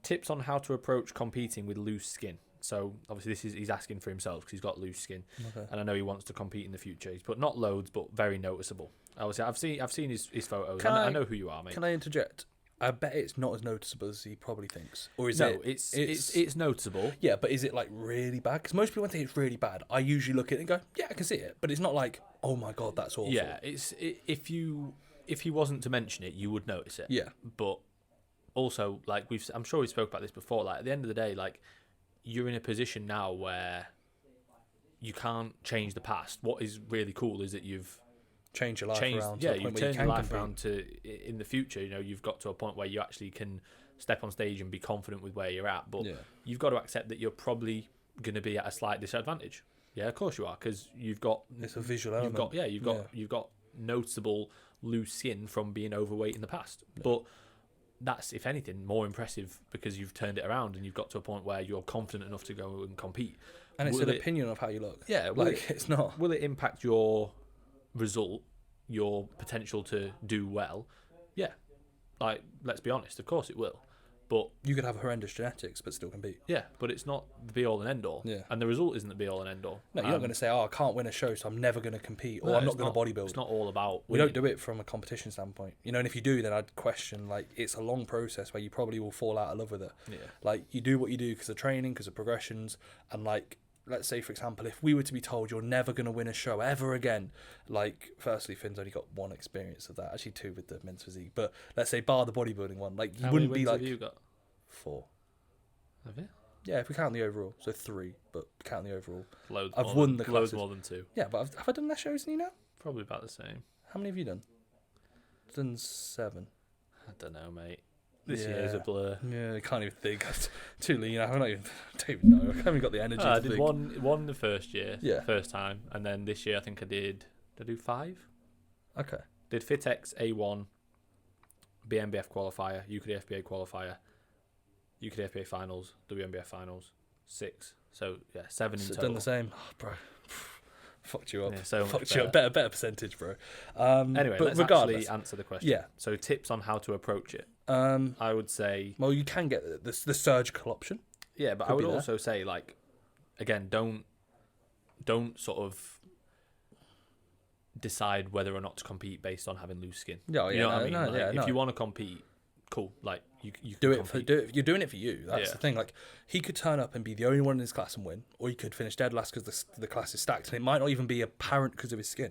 tips on how to approach competing with loose skin. So obviously he's asking for himself because he's got loose skin, and I know he wants to compete in the future. He's put not loads, but very noticeable. Obviously, I've seen his photos. I know who you are, mate. Can I interject? I bet it's not as noticeable as he probably thinks. Or is it's noticeable. Yeah, but is it like really bad? Because most people, when they think it's really bad, I usually look at it and go, yeah, I can see it. But it's not like, oh my God, that's awful. Yeah, if he wasn't to mention it, you would notice it. Yeah. But also, like I'm sure we spoke about this before. Like at the end of the day, like you're in a position now where you can't change the past. What is really cool is that you've change your life around. Yeah, you've turned your life around to in the future. You know, you've got to a point where you actually can step on stage and be confident with where you're at. But you've got to accept that you're probably going to be at a slight disadvantage. Yeah, of course you are, because you've got it's a visual element. You've got noticeable loose skin from being overweight in the past. Yeah. But that's, if anything, more impressive because you've turned it around and you've got to a point where you're confident enough to go and compete. And it's an opinion of how you look. Yeah, it's not. Will it impact your result, your potential to do well? Yeah, like let's be honest, of course it will. But you could have horrendous genetics but still compete. Yeah, but it's not the be all and end all. Yeah, and the result isn't the be all and end all. No, you're not going to say, "Oh, I can't win a show, so I'm never going to compete," or "I'm not going to bodybuild." It's not all about winning. We don't do it from a competition standpoint, you know. And if you do, then I'd question. Like, it's a long process where you probably will fall out of love with it. Yeah, like you do what you do because of training, because of progressions, and like. Let's say, for example, if we were to be told you're never going to win a show ever again, like, firstly, Finn's only got one experience of that, actually two with the men's physique, but let's say bar the bodybuilding one, like, you wouldn't be like... How many wins have you got? 4. Have you? Yeah, if we count the overall, so 3, but count the overall. Loads I've won the classes. Loads more than 2. Yeah, but have I done less shows than you now? Probably about the same. How many have you done? I've done 7. I don't know, mate. This year's a blur. Yeah, I can't even think. I'm too lean. I don't even know. I haven't got the energy. I did one the first year, yeah, first time, and then this year I think I did. Did I do 5? Okay. Did FitX A1, BMBF qualifier, UK FBA qualifier, UK FBA finals, WMBF finals, 6. So yeah, 7 in total. Done the same, bro. Fucked you up. Yeah, so fucked you up. Better percentage, bro. Anyway, but let's regardless, actually answer the question. Yeah. So tips on how to approach it. I would say. Well, you can get the surgical option. Yeah, but I would also say, like, again, don't sort of decide whether or not to compete based on having loose skin. Yeah, you know what I mean? No, like, if you want to compete, cool. Like you do can it compete. You're doing it for you. That's the thing. Like, he could turn up and be the only one in his class and win, or he could finish dead last because the class is stacked, and it might not even be apparent because of his skin.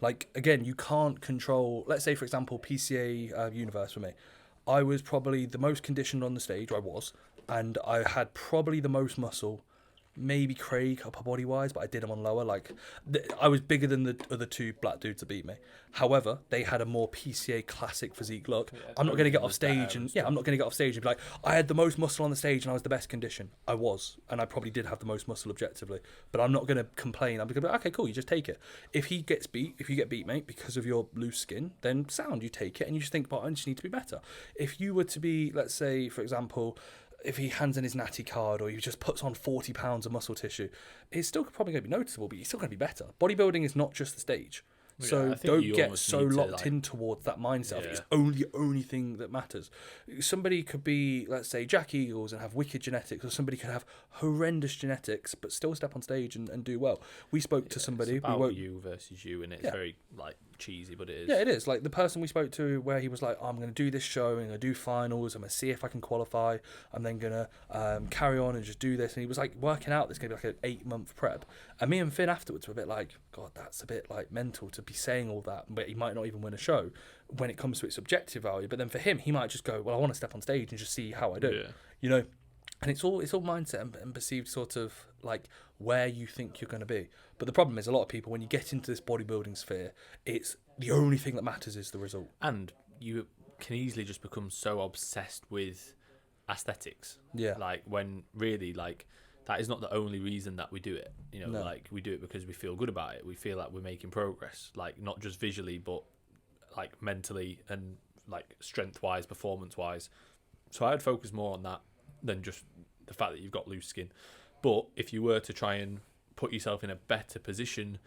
Like, again, you can't control. Let's say, for example, PCA universe for me. I was probably the most conditioned on the stage. I was, and I had probably the most muscle. Maybe Craig upper body wise, but I did him on lower. Like, I was bigger than the other 2 black dudes that beat me. However, they had a more PCA classic physique look. Yeah, I'm not going to get off stage and I'm not going to get off stage and be like, I had the most muscle on the stage and I was the best condition. I was, and I probably did have the most muscle objectively. But I'm not going to complain. I'm going to be like, okay, cool, you just take it. If you get beat, mate, because of your loose skin, then sound, you take it and you just think, but I just need to be better. If you were to be, let's say, for example, if he hands in his natty card or he just puts on 40 pounds of muscle tissue, it's still probably going to be noticeable, but he's still going to be better. Bodybuilding is not just the stage. So don't get so locked in towards that mindset. It's only the only thing that matters. Somebody could be, let's say, Jack Eagles and have wicked genetics, or somebody could have horrendous genetics but still step on stage and do well. We spoke to somebody. It's about you versus you, and it's very like cheesy, but it is. Yeah, it is. Like the person we spoke to, where he was like, I'm going to do this show, I'm going to do finals, I'm going to see if I can qualify, I'm then going to carry on and just do this. And he was like working out, this going to be like an 8-month prep. And me and Finn afterwards were a bit like, God, that's a bit like mental to be saying all that, but he might not even win a show when it comes to its objective value. But then for him, he might just go, well, I want to step on stage and just see how I do. You know. And it's all mindset and perceived sort of like where you think you're going to be. But the problem is, a lot of people, when you get into this bodybuilding sphere, it's the only thing that matters is the result. And you can easily just become so obsessed with aesthetics. Yeah. Like, when really, like, that is not the only reason that we do it. You know, like, we do it because we feel good about it. We feel like we're making progress, like, not just visually, but like mentally and like strength-wise, performance-wise. So I would focus more on that than just the fact that you've got loose skin. But if you were to try and put yourself in a better position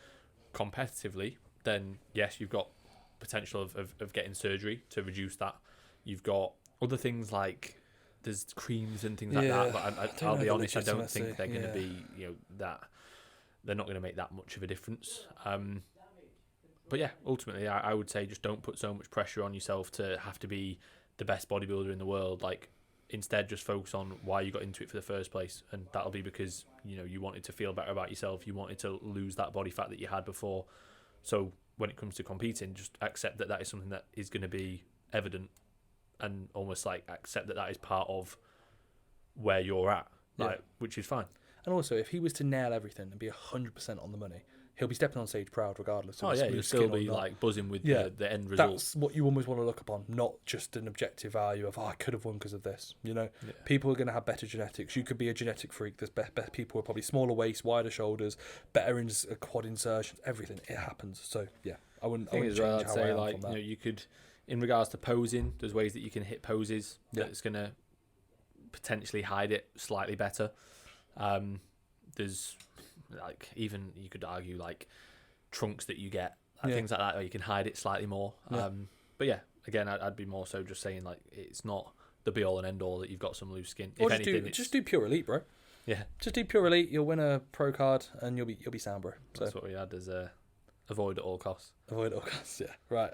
competitively, then yes, you've got potential of getting surgery to reduce that. You've got other things like there's creams and things like that. But I'll be honest, I don't think they're going to be, that they're not going to make that much of a difference. But yeah, ultimately, I would say just don't put so much pressure on yourself to have to be the best bodybuilder in the world. Like, instead, just focus on why you got into it for the first place, and that'll be because you wanted to feel better about yourself. You wanted to lose that body fat that you had before. So when it comes to competing, just accept that is something that is going to be evident, and almost like accept that is part of where you're at, which is fine. And also, if he was to nail everything and be 100% on the money, he'll be stepping on stage proud regardless. He'll still be like buzzing with the end result. That's what you always want to look upon, not just an objective value of, I could have won because of this. People are going to have better genetics. You could be a genetic freak. There's better people with probably smaller waists, wider shoulders, better quad insertions, everything. It happens. So yeah, I wouldn't change how I am from that. You could, in regards to posing, there's ways that you can hit poses that's going to potentially hide it slightly better. There's like, even you could argue like trunks that you get, things like that, where you can hide it slightly more. But yeah, again, I'd be more so just saying, like, it's not the be all and end all that you've got some loose skin. Or just do pure elite, bro. Yeah, just do pure elite. You'll win a pro card and you'll be sound, bro. So that's what we had as avoid at all costs. Avoid at all costs. Yeah, right.